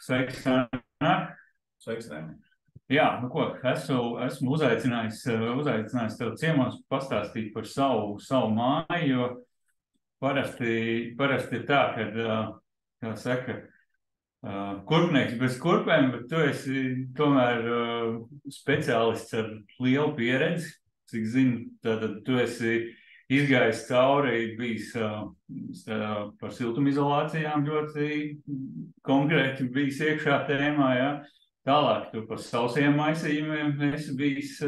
Sveiks, Anna. Sveiks, Rēni. Jā, nu ko, esmu uzaicinājis tev ciemos pastāstīt par savu māju, jo parasti ir tā, kad, kā saka, kurpnieks bez kurpēm, bet tu esi tomēr speciālists ar lielu pieredzi. Cik zinu, tātad tu esi izgājis cauri, bijis par siltumizolācijām ļoti konkrēti bijis iekšā tēmā, jā. Tālāk tu par sausiem maisījumiem esi bijis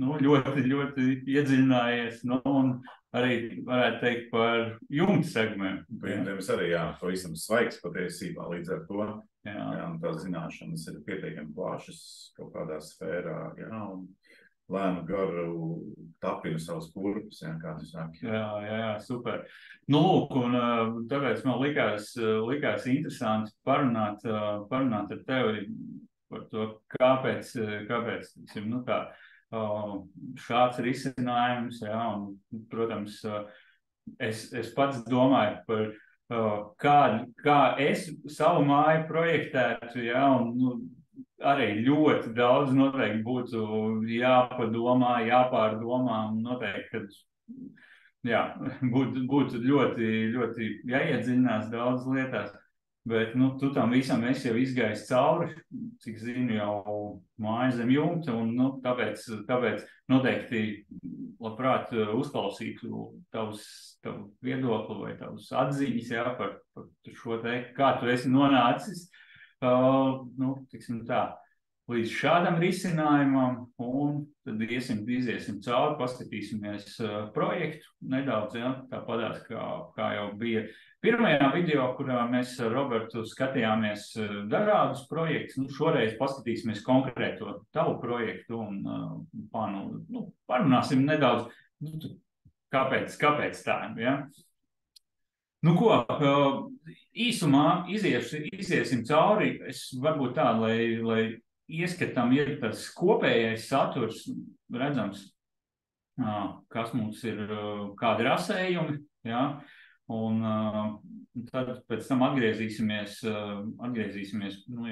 ļoti, ļoti iedziļinājies, un arī varētu teikt par jumta segumiem. Pirms arī, pavisam svaigs patiesībā līdz ar to. Jā, un tās zināšanas ir pietiekami plašas kaut kādā sfērā, un lēnu garu tapinu savus kurpus, kā tu saki. Jā, super. Nu, lūk, un tāpēc man likās interesanti parunāt ar tevi par to, kāpēc šāds risinājums, un, protams, es pats domāju par kā es savu māju projektētu, un arī ļoti daudz noteikti būtu jāpadomā, jāpārdomā, un noteikti, kad būtu ļoti, ļoti jāiedziļinās daudz lietās. Bet, tu tam visam esi jau izgājis cauri, cik zinu, jau māja zem jumta, un, tāpēc noteikti labprāt uzklausītu tavu viedokli vai tavus atziņas, par šo te, kā tu esi nonācis, tiksim tā, līdz šādam risinājumam, un tad iziesim cauri, paskatīsimies projektu nedaudz, tāpatās, kā jau bija pirmajā video, kurā mēs ar Robertu skatījāmies dažādus projektus. Šoreiz paskatīsimies konkrēto tavu projektu un parunāsim nedaudz, kāpēc tā, Nu ko, īsumā iziesim cauri, es varbūt tā, lai ieskatam ir tas kopējais saturs, redzams, kas mums ir, kādi rasējumi, un tad pēc tam atgriezīsimies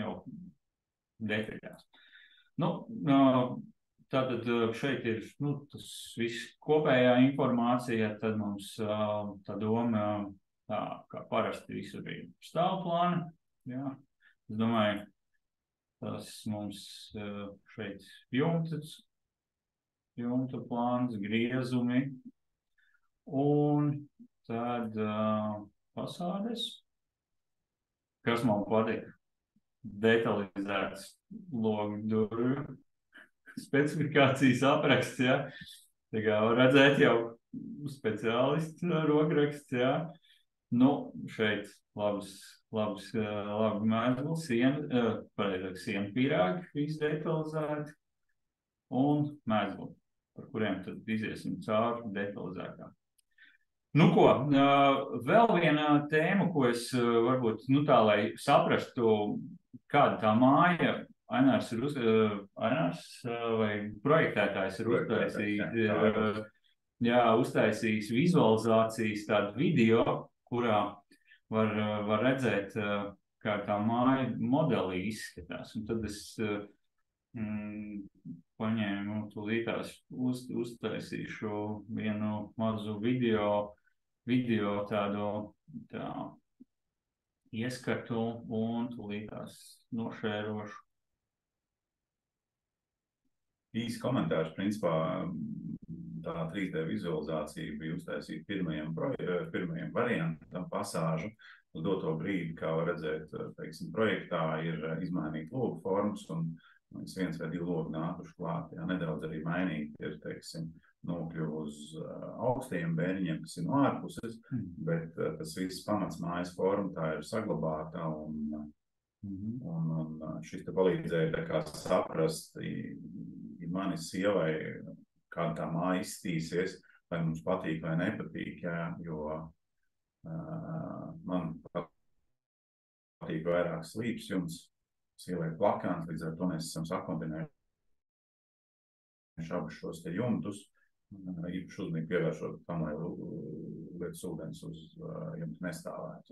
jau detaļās. Tātad šeit ir tas viss kopējā informācija, tad mums tā doma, kā parasti visur ir stāvplāna, Es domāju, tas mums šeit jumta plāns, griezumi, un tad fasādes, kas man patīk, detalizēts logu durvju, specifikācijas apraksts, Tā kā var redzēt jau speciālists rokraksts, šeit labi mēzli, sienu pīrāgi, viss detalizēti, un mēzli, par kuriem tad iziesim cauri detalizētāk. Nu ko, vēl viena tēma, ko es varbūt, lai saprastu, kāda tā māja, Ainārs vai projektētājs ir uztaisījis vizualizācijas tādu video, kurā var redzēt, kā tā māja modelī izskatās. Un tad es paņēmu tūlītās uztaisīšu vienu mazu video tādu ieskatu un tūlītās nošērošu. Īsi komentārs, principā, tā 3D vizualizācija bija uztaisīta pirmajam variantam pasāžu. Uz doto brīdi, kā var redzēt, projektā ir izmainīta logu formas un viens vai divi logi nākuši klāt. Nedaudz arī mainīt ir, nokļuvu uz augstiem bēriņiem, kas ir no ārpuses, bet tas viss pamats mājas forma tā ir saglabāta un šis te palīdzēja tā kā saprast manis sievai, kāda tā māja izstīsies, vai mums patīk vai nepatīk, jo man patīk vairāk slīps jums, sievai plakāns, līdz ar to mēs esam sakombinējuši abus šos te jumtus, īpaši uzmanīgi pievēršot tam, lai lietas ūdens uz jumtu nestāvētu.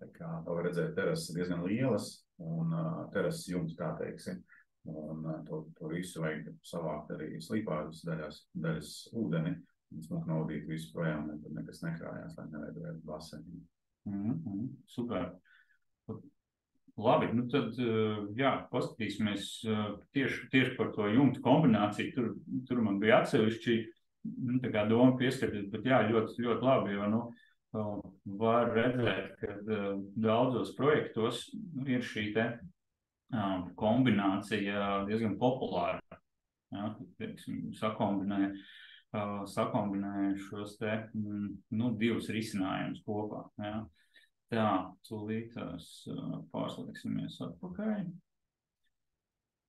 Tā kā to var redzēt, terases diezgan lielas un terases jumts, tā teiksim. Un to visu vajag savākt arī slīpādas daļas ūdeni, un smuki novadīt visu projām, un tad nekas nekrājās, lai neveidojētu baseni. Super. Labi, nu tad, jā, paskatīsimies tieši par to jumtu kombināciju. Tur man bija atsevišķi, tā kā doma pieskarties, bet jā, ļoti, ļoti labi, jo, var redzēt, ka daudzos projektos ir šī te kombinācija diezgan populāra. Ja, teiksim, sakombinē šos te, divus risinājumus kopā. Ja. Tā, tūlīt pārslēgsimies atpakaļ.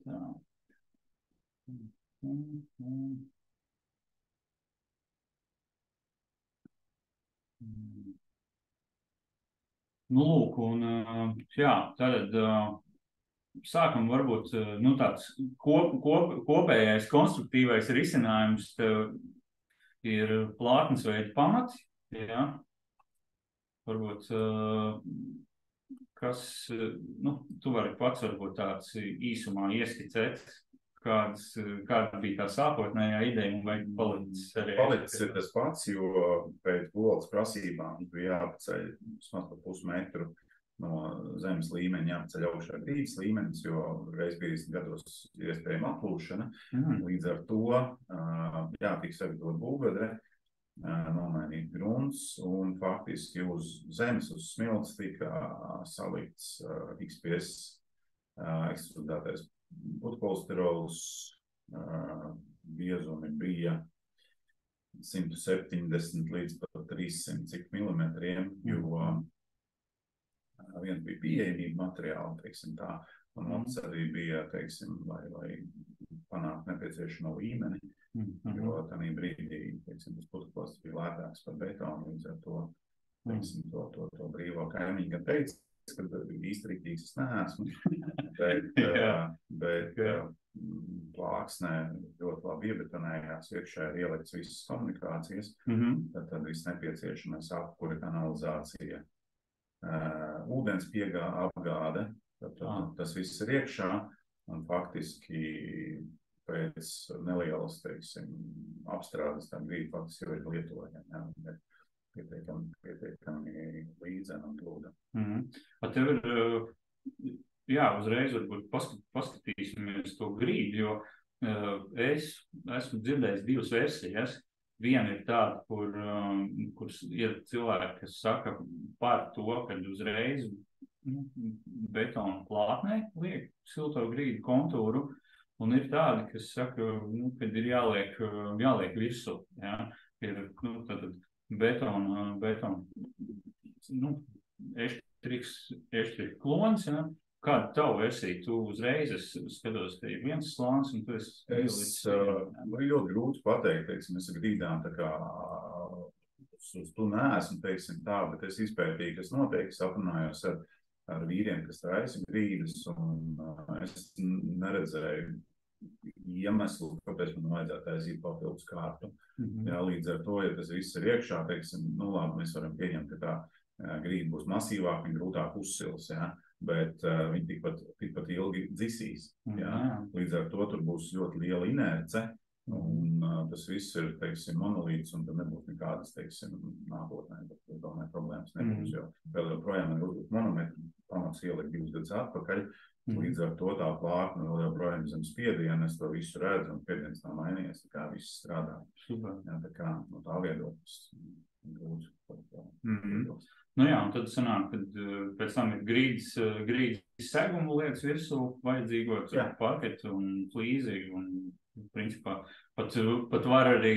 Tā. Lūk, un jā, tad sākam varbūt, tāds kopējais konstruktīvais risinājums ir plātnes veida pamati, jā. Varbūt, tu vari pats varbūt tāds īsumā ieskicēt, kāda bija tā sākotnējā ideja un vai palicis arī? Palicis ir tas pats, jo pēc gultas prasībām bija jāpaceļ vismaz par pusmetru no zemes līmeņa, jāpaceļ augšā grīdas līmenis, jo reiz 50 gados ir iespējama aplūšana. Līdz ar to jātiek sagatavot būvvedre, nomainīt grunts, un faktiski uz zemes, uz smilts tika salikts XPS ekstrudētais putpolsterols, biezumi bija 170 līdz pat 300 milimetriem, jo viens bija pieejamība materiāla, teiksim tā, un mums arī bija, teiksim, lai panākt nepieciešamo līmeni, jo tādā brīdī, teiksim, tas putpolsters bija lētāks par betonu, līdz ar to, teiksim, to brīvo kaimiņu gan teica, ka īsti rītīgs es neesmu, bet plāksnē ļoti labi iebetonējās, iekšē ir ielikts visas komunikācijas, tad viss nepieciešamais apkure, kanalizācija, ūdens apgāde, tad tas viss ir iekšā, un faktiski pēc nelielas, teiksim, apstrādes tā grīda faktiski jau ir lietojama, bet pietiekami līdzena un plūda. Tev ir, jā, uzreiz varbūt paskatīsimies to grīdu, jo es esmu dzirdējis divas versijas. Viena ir tāda, kur ir cilvēki, kas saka par to, ka uzreiz betonu plātnē liek silto grīdu kontūru, un ir tādi, kas saka, kad ir jāliek virsū, ja, ir, tad betonu, eštrika klons, ja. Kāda tavu versija? Tu uzreiz, es skatos, ka ir viens slāns, un tu ļoti grūti pateikt, teiksim, es grīdām tā kā uz tu neesmu, teiksim tā, bet es izpētīju, kas notiek, es aprunājos ar vīriem, kas taisa grīdas, un es neredzēju iemeslu, kāpēc man vajadzētu taisīt papildus kārtu. Jā, līdz ar to, ja tas viss ir iekšā, teiksim, labi, mēs varam pieņemt, ka tā grīda būs masīvāk, viņa grūtāk uzsils, jā, bet viņi tikpat ilgi dzisīs. Jā. Līdz ar to tur būs ļoti liela inerce, un tas viss ir, teiksim, monolīts, un tad nebūs nekādas, teiksim, nākotnē, bet es domāju, problēmas nebūs, jo vēl joprojām ir uzlikt monometru, pamats ielikt 2 gadus atpakaļ, līdz ar to tā plātne vēl joprojām zem spiediena, es to visu redzu, un spiediens nav mainījies, tā kā viss strādā. Jā, tā kā no tā viedoklis grūti par to. Jā, un tad sanāk, kad pēc tam ir grīdas segumu lietas virsū, vajadzīgo parketu un flīzi, un principā pat var arī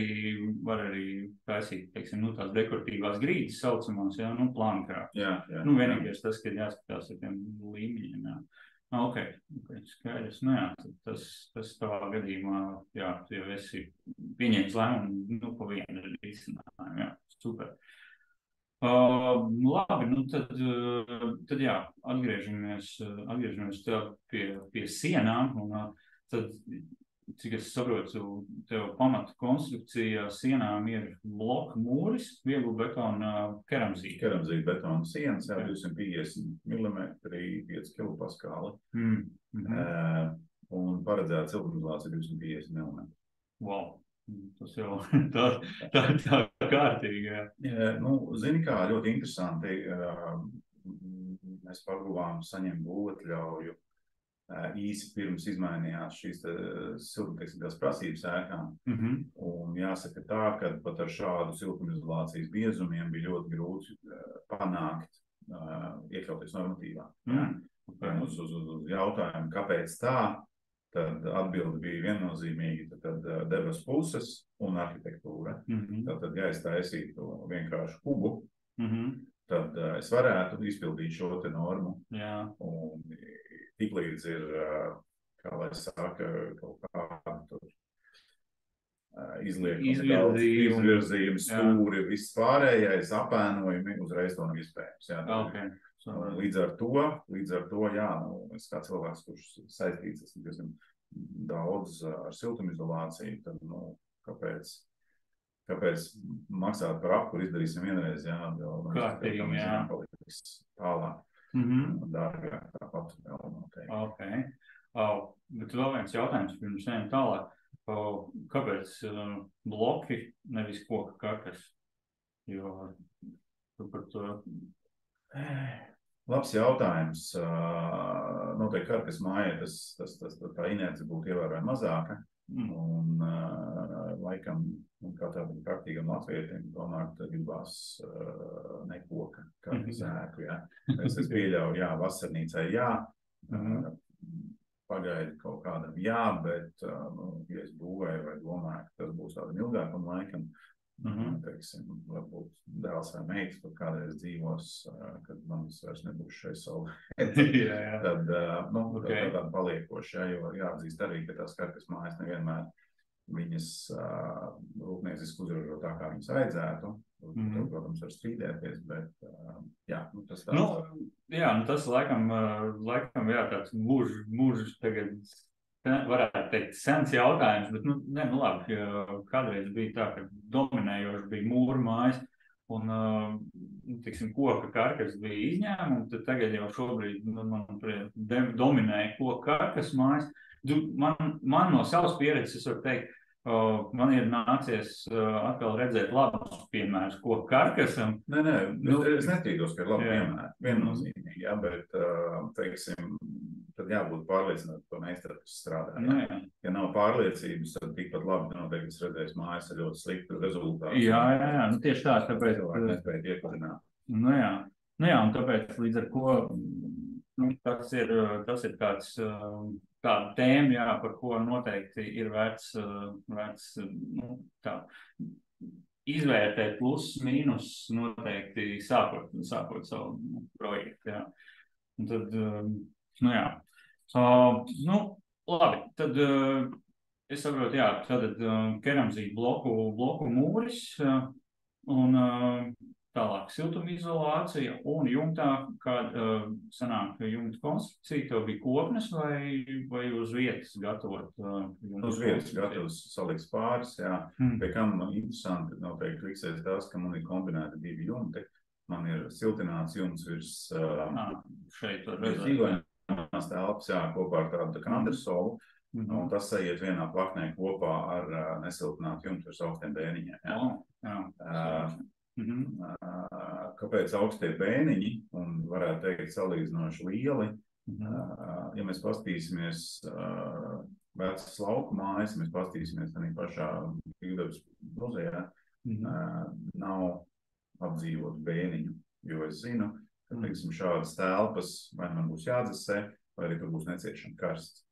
taisīt, teiksim, tās dekoratīvās grīdas saucamās, jā, plānkrā. Jā. Vienīgais tas, ka jāskatās ar tiem līmeņiem, jā. Ok, skaidrs. Jā, tas tavā gadījumā, jā, tu jau esi pieņēmis lēmumu, pa vienu risinājumu, jā, super. Labi, tad jā, atgriežamies pie sienām, un tad cik es saprotu, tev pamata konstrukcija sienām ir bloku mūris, vieglu betona keramzīta. Keramzīta betona sienas, 250 mm, 5 kPa. Un paredzēta siltumizolācija 250 mm. Wow. Tas jau tā kārtīgi, jā. Zini kā, ļoti interesanti. Mēs paguvām saņemt būvatļauju īsi pirms izmainījās šīs siltumtehniskās prasības ēkām. Un jāsaka tā, ka pat ar šādu siltumizolācijas biezumiem bija ļoti grūti panākt iekļauties normatīvā. Uz jautājumu, kāpēc tā, tad atbilde bija viennozīmīga, tad debes puses un arhitektūra. Tātad, ja es taisītu vienkārši kubu, tad es varētu izpildīt šo te normu. Jā. Un tiklīdz ir, kā lai saka, kaut kāda izvirzījumi, stūri, viss pārējais, apēnojumi, uzreiz to nav iespējams. Jā, Okay. Līdz ar to, jā, es kā cilvēks, kurš saistīts, esmu diezgan daudz ar siltumizolāciju, tad, kāpēc maksāt par apkuru, izdarīsim vienreiz, jā, kārtīgi, jā. Paliks tālāk, dārgāk, tāpat vēl noteikti. Okay. Bet vēl viens jautājums pirms ejam tālāk. Kāpēc bloki nevis koka karkas? Jo tu par to... Labs jautājums. Noteikti karkas mājai tā inerce būtu ievērojami mazāka. Un laikam, kā tādam kārtīgam latvietim, tomēr gribās nekoka karkas ēku. Es pieļauju, jā, vasarnīcai jā, pagaidu kaut kādam jā, bet, ja es būvēju vai domāju, ka tas būs tādam ilgākam laikam, teiksim, varbūt dēls vai meitas, pat kādreiz dzīvos, kad manis vairs nebūs šeit savu, tad tāda paliekoša, jo jāatzīst arī, ka tās karkas mājas nevienmēr viņas rūpnieciski uzražo tā, kā viņas vajadzētu. Protams, var strīdēties, bet jā, tas tāds. Tas laikam, jā, tāds mūžs tagad varētu teikt sens jautājums, bet, labi, kādreiz bija tā, ka dominējoši bija mūra mājas un, tiksim, koka karkas bija izņēmumi, tad tagad jau šobrīd, dominēja koka karkas mājas. Man no savas pieredzes, es varu teikt, man ir nācies atkal redzēt labus piemērus koka karkasam. Nē, es netīdos, ka ir labi piemēri, viennozīmīgi, jā, bet, teiksim, tad jābūt pārliecināti par meistaru, kas strādā. Ja nav pārliecības, tad tikpat labi noteikti es redzēju mājas ar ļoti sliktu rezultātu. Jā, tieši tā, tāpēc. Nespēja iepazināt. Jā, un tāpēc līdz ar ko tas ir tāda tēma, jā, par ko noteikti ir vērts izvērtēt plusus, mīnus noteikti sākot savu projektu, jā. Un tad, labi, tad es saprotu, jā, tad keramzīta bloku mūris un tālāk siltumizolācija un jumtā, kā sanāk jumta konstrukcija, tev bija kopnes vai uz vietas gatavot? Uz vietas gatavs saliks pāris, jā. Pie kam interesanti noteikti fiksēs tas, ka man ir kombinēti divi jumti. Man ir siltināts jumts virs šeit var redzēt. Telpas, jā, kopā ar tādu andresolu, un tas sajiet vienā plaknē kopā ar nesiltinātu jumtu virs augstiem bēniņiem. Kāpēc augstie bēniņi, un varētu teikt salīdzinoši lieli, ja mēs pastīsimies vecas lauku mājas, mēs pastīsimies arī pašā Pīldevas muzejā, nav apdzīvot bēniņu, jo es zinu, ka, teiksim, šādas telpas vai man būs jādzesē, vai arī tur būs neciešama karsts.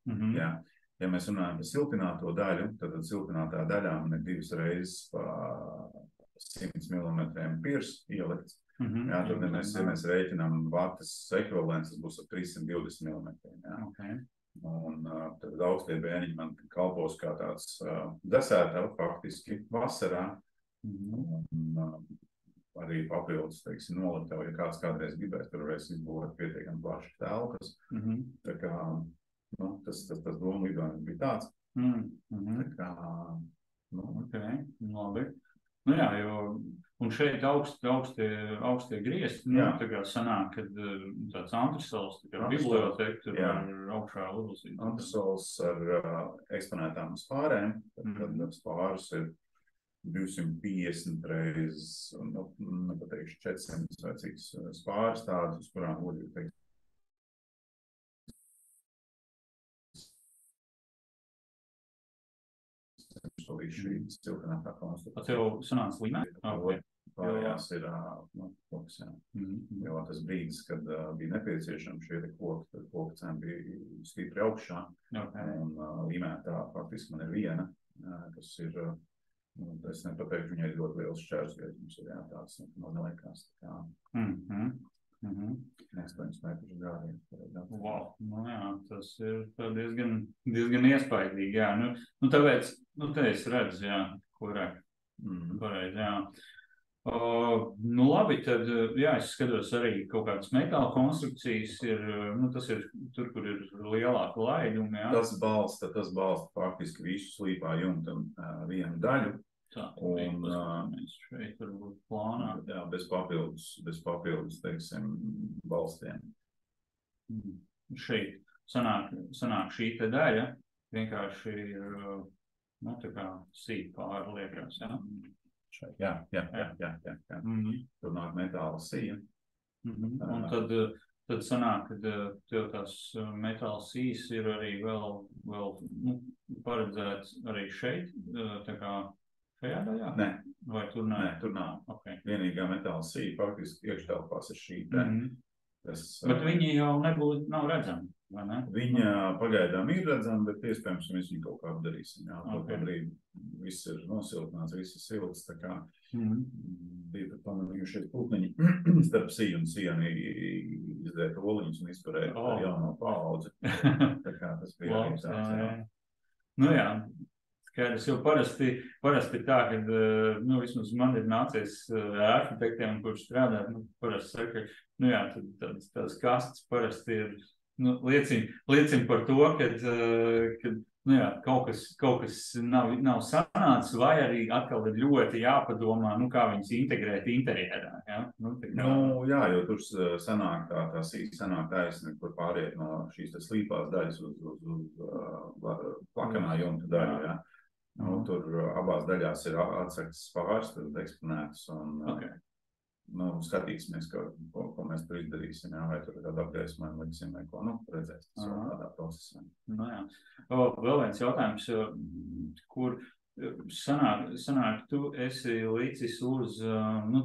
Ja mēs runājam par siltināto daļu, tad siltinātā daļā man ir 2 reizes pa 100 mm pirs ielikts. Jā, tad, ja mēs rēķinām vatas ekvivalents, tas būs ap 320 mm. Jā. Un tad augstie bēniņi man kalpos kā tāds desētava faktiski vasarā. Arī papildus, teiksim, noliktava, ja kāds kādreiz gribēs, tur varēs izbūvēt pietiekami plašas telpas. Tā kā, tas doma lidojums bija tāds. Tā kā, Okay, labi. Nu jā, un šeit augstie griezti, tā kā sanāk, kad tāds antresols, tā kā biblioteka, tur var augšā uzlasīt. Antresols ar eksponētām spārēm, tad spāras ir 250 reizes, nepateikšu 400 vai cik spāras tādas, uz kurām būtu, teikt, šī siltinātā konstrukcija. Tev sanāca līmēt? Pārējās ir koks, jā. Jo tas brīdis, kad bija nepieciešams šie koki, tad koku cena bija stipri augšā. Un līmētā faktiski man ir viena, kas ir, es nepateiktu, viņai ļoti liels šķērsvietums, jā, tāds, man liekas, tā kā. 8 metrus gāriem. Wow, nu jā, tas ir diezgan iespaidīgi, jā. Nu tāpēc, te es redzu, jā, pareizi, jā. Nu labi, tad, jā, es skatos arī kaut kādas metāla konstrukcijas ir, tas ir tur, kur ir lielāka laiduma, jā. Tas balsta faktiski visu slīpā jumtam vienu daļu. Tā, mēs šeit varbūt plānā. Jā, bez papildus, teiksim, balstiem. Šeit sanāk šī te daļa, vienkārši ir, tā kā sīk pāri liekas, jā? Šeit, jā. Tur nāk metāla sija. Un tad sanāk, ka tev tās metāla sijas ir arī vēl paredzēts arī šeit, tā kā šajā daļā? Nē. Vai tur nav? Nē, tur nav. Okay. Vienīgā metāla sija faktiski iekštelpās ir šī te. Bet viņi jau nav redzami, vai ne? Viņa pagaidām ir redzama, bet iespējams mēs viņu kaut kā apdarīsim. Jā, Okay. brīdi viss ir nosiltināts, viss ir silts, tā kā bija pamanījušies pūkneņi starp siju un sienu izdēt oliņus un izturēt jauno paudzi. Tā kā tas bija arī tāds, jā. Nu jā. Skaidrs, jo parasti tā, kad, vismaz man ir nācies arhitektiem, kurš strādā, parasti saka, jā, tādas kastes parasti ir, liecina par to, kad, jā, kaut kas nav sanācis, vai arī atkal ir ļoti jāpadomā, kā viņas integrēt interjerā, jā? Jā, jo tur sanāk tā sīk sanāk taisni, kur pāriet no šīs slīpās daļas uz plakanā jumta daļu, jā. Tur abās daļās ir atsegtas spārs, tad eksponētas un skatīsimies, ko mēs tur izdarīsim, jā, vai tur ir kāda apgaismojuma liksim vai ko, redzēs tādā procesā. Jā. Vēl viens jautājums, kur sanāk tu esi līdzis uz,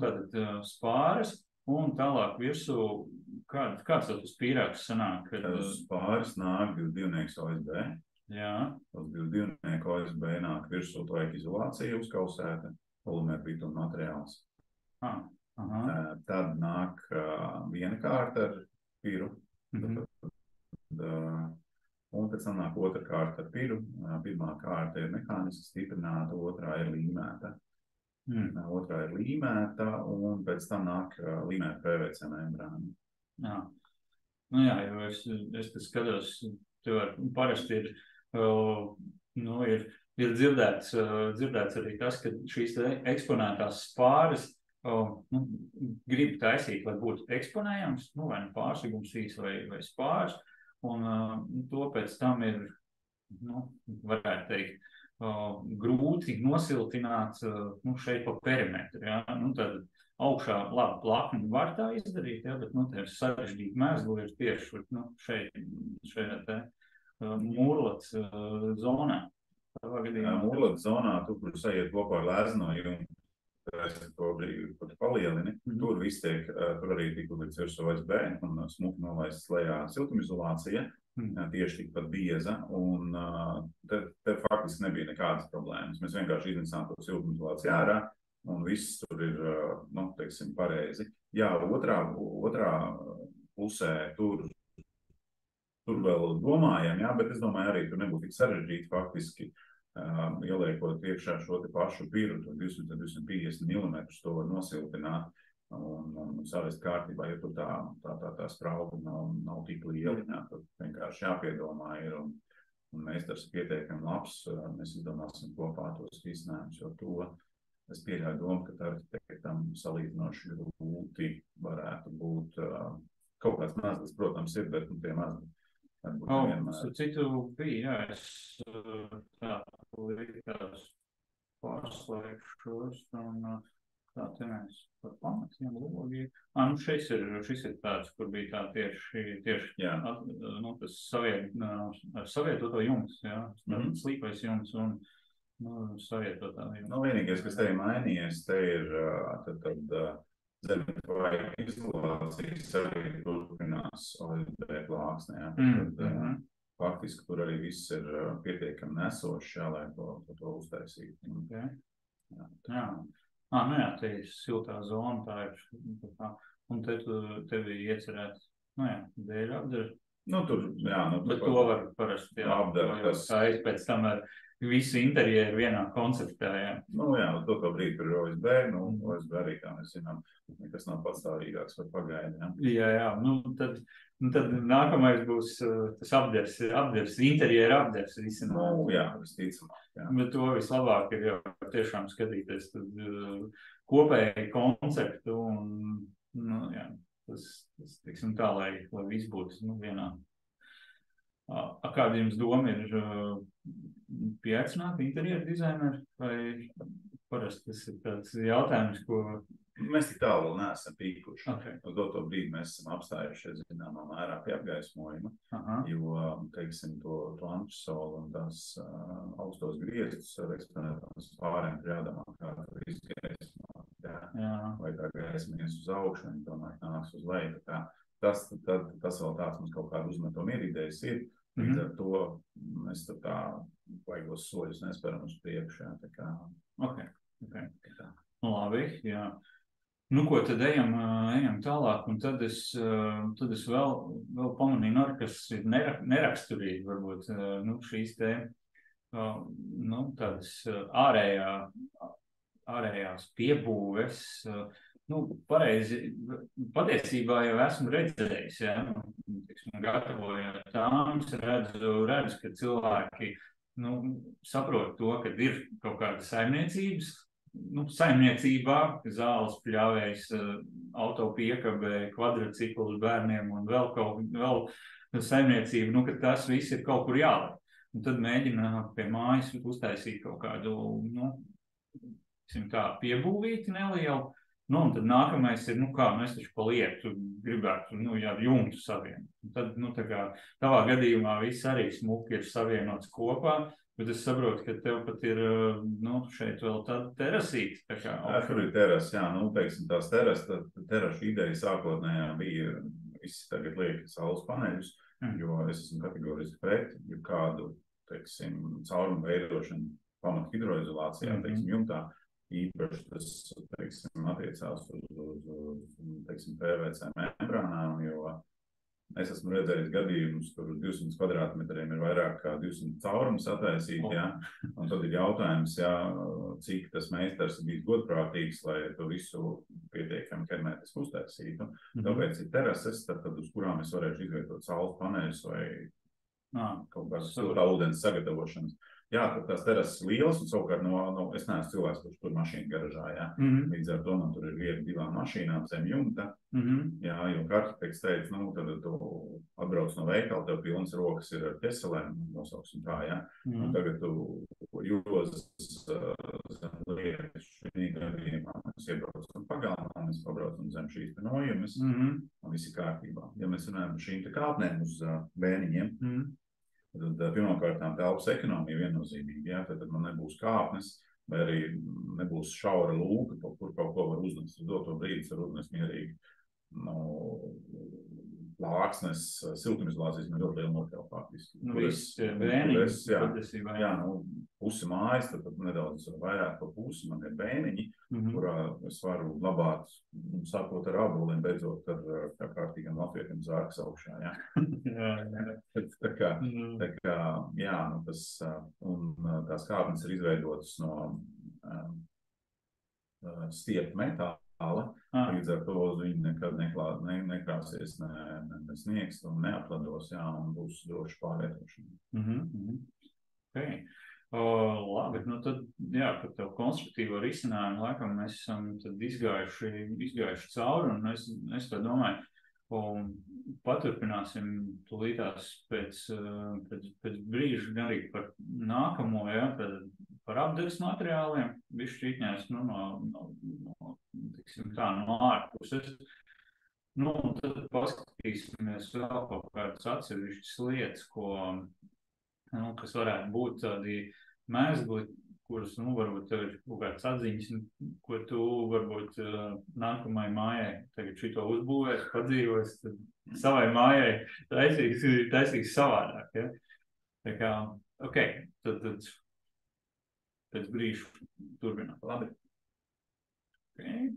tātad spāres un tālāk virsū, kāds tas pīrāks sanāk? Spāres nāk divnieks OSB. Jā. Uz divnieku OSB nāk virsū toja izolācija uzkausēta, polimēra bituma materiāls. Tad nāk viena kārta ar piru, un pēc tam nāk otra kārta ar piru. Pirmā kārta ir mehāniski stiprināta, otrā ir līmēta. Un pēc tam nāk līmēta PVC membrāna. Jā. Jā, jo es te skatos, tev parasti ir ir dzirdēts arī tas, ka šīs eksponētās spāres grib taisīt, lai būtu eksponējams, vai pārsegums sīs vai spārs, un to pēc tam ir, varētu teikt, grūti nosiltināt šeit pa perimetru, jā, tad augšā labi plakni var tā izdarīt, jā, bet, tie sarežģīti mēzli ir tieši, šeit te mūrlats zonā. Mūrlats zonā, tur, kur sajiet kopā ar lēznoju, to brīdi, ko tu palielini, tur viss tur arī tik līdz virsū OSB un smuki nolaists lejā siltumizolācija, tieši tikpat bieza, un te faktiski nebija nekādas problēmas. Mēs vienkārši iznesām to siltumizolāciju ārā, un viss tur ir, teiksim, pareizi. Jā, otrā pusē tur vēl domājam, jā, bet es domāju arī tur nebūtu tik sarežģīti faktiski ieliekot iekšā šo te pašu piru, 250 mm to var nosiltināt un savest kārtībā, jo tur tā sprauga nav tik liela, tur vienkārši jāpiedomā ir un un meistars ir pietiekami labs, mēs izdomāsim kopā tos risinājumus, jo to es pieļauju domu, ka arhitektam salīdzinoši grūti varētu būt kaut kāds mazlis, protams, ir, bet tie mazli varbūt nevienmēr. Citu bija, jā, es tā likās pārslēgšos un tā te mēs par pamatiem logi. Šis ir tāds, kur bija tā tieši tas savietoto jumts, jā, slīpais jumts un savietotā jumts. Vienīgais, kas te ir mainījies, te ir zemes vajag izolācijas arī turpinās OSB plāksnē, jā. Faktiski tur arī viss ir pietiekami nesošs, jā, lai to uztaisītu. Jā, te ir siltā zona, tā ir, un te bija iecerēt, dēļ apdara. Bet to var parasti, jāiz pēc tam ar visu interjeru vienā konceptā, jā. To brīdi ir OSB, OSB arī, kā mēs zinām, nekas nav patstāvīgāks par pagaidi, jā. Jā, tad nākamais būs tas apders, interjera apders risinājums. Jā, visticamāk, jā. Bet to vislabāk ir jau tiešām skatīties tad kopēji konceptu un, tas tiksim tā, lai viss būtu, vienā. Kāda jums doma ir pieaicināt interjeru dizaineri, vai parasti tas ir tāds jautājums, ko... Mēs tik tālu vēl neesam pīkuši. Uz doto brīdi mēs esam apstājušies zināmā mērā pie apgaismojuma, jo, teiksim, to antisolu un tās augstos griestus ar eksponētās pārēm jādomā, kā tur izgaismot, vai tā gaismies uz augšu, un tomēr nāks uz leju. Tas vēl tāds mums kaut kādu uzmetumu idejas ir, līdz ar to mēs tā vajagos soļus nesperam uz priekšu, tā kā. Ok. Labi, jā. Ko tad ejam tālāk, un tad es vēl pamanīju, kas ir neraksturīgi, varbūt, šīs te, tādas ārējās piebūves, patiesībā jau esmu redzējis, jā, gatavojot tāmas, redzu, ka cilvēki, saprot to, ka ir kaut kāda saimniecības, saimniecībā, zāles pļāvējs, auto piekabē, kvadricikls bērniem un vēl saimniecība, ka tas viss ir kaut kur jāliek. Un tad mēģina pie mājas uztaisīt kaut kādu, piebūvīti nelielu. Un tad nākamais ir, mēs taču pa lietu gribētu, jumtu savienot. Tad, tā kā tavā gadījumā viss arī smuki ir savienots kopā, bet es saprotu, ka tev pat ir, šeit vēl tāda terasīte. Tur ir teras, jā, teiksim, tās terašu ideja sākotnējā bija, visi tagad liek saules paneļus, jo es esmu kategoriski pret, jo kādu, teiksim, caurumu veidošanu pamat hidroizolācijā, teiksim, jumtā, īpaši tas, teiksim, attiecās uz teiksim, PVC membrānām, jo es esmu redzējis gadījumus, kur 200 kvadrātmetriem ir vairāk kā 200 caurumus attaisīt, jā, un tad ir jautājums, jā, cik tas meistars ir bijis godprātīgs, lai to visu pietiekami hermētiski uztaisītu. Tāpēc ir terases, tad uz kurām es varēšu izvietot saules paneļus vai kaut kādas siltā ūdens sagatavošanas. Jā, tad tās terases lielas, un savukārt es neesmu cilvēks, kurš tur mašīnu garažā, jā. Līdz ar to man tur ir vieta 2 mašīnām zem jumta, jā, jo arhitekts teica, tad tu atbrauc no veikala, tev pilnas rokas ir ar ķeselēm, nosauksim tā, jā. Un tagad tu jūzas zem lietas, šī gadījumā mēs iebraucam pagalmā, mēs pabraucam zem šīs nojumes, un visi kārtībā. Ja mēs runājam par šīm te kāpnēm uz bēniņiem, tad pirmkārtām telpas ekonomija viennozīmīgi, jā, tad man nebūs kāpnes, vai arī nebūs šaura lūka, kur kaut ko var uznest. Uz doto brīdis var uznest mierīgi plāksnes, siltumizolācijas man ļoti liela nokļauj faktiski. Viss bēniņi, patiesībā. Jā, pusi mājas, tad nedaudz vairāk pa pusi man ir bēniņi, kurā es varu labāt, sākot ar āboliem, beidzot ar kārtīgiem latviekiem zārkas augšā, jā. Tā kā, jā, tās kāpnes ir izveidotas no stiepta metāla, Līdz ar to uz viņu nekad nekrāsies, nesniegs un neaplados, jā, un būs droši pārvietošana. Okay. Labi, nu tad, jā, par tev konstruktīvo risinājumu laikam mēs esam tad izgājuši cauri, un es tā domāju, un paturpināsim tūlītās pēc brīža arī par nākamo, jā, tad par apdevas materiāliem, bišķītņās, tiksim tā, no ārpuses. Nu, un tad paskatīsimies vēl kaut kādas atsevišķas lietas, kas varētu būt tādi mēsli, kuras, varbūt tev ir kaut kāds atziņas, ko tu varbūt nākamai mājai tagad šito uzbūvēs, padzīvos, tad savai mājai taisīgs savādāk, ja? Tā kā, tad pēc brīža turpināt. Labi. Okay.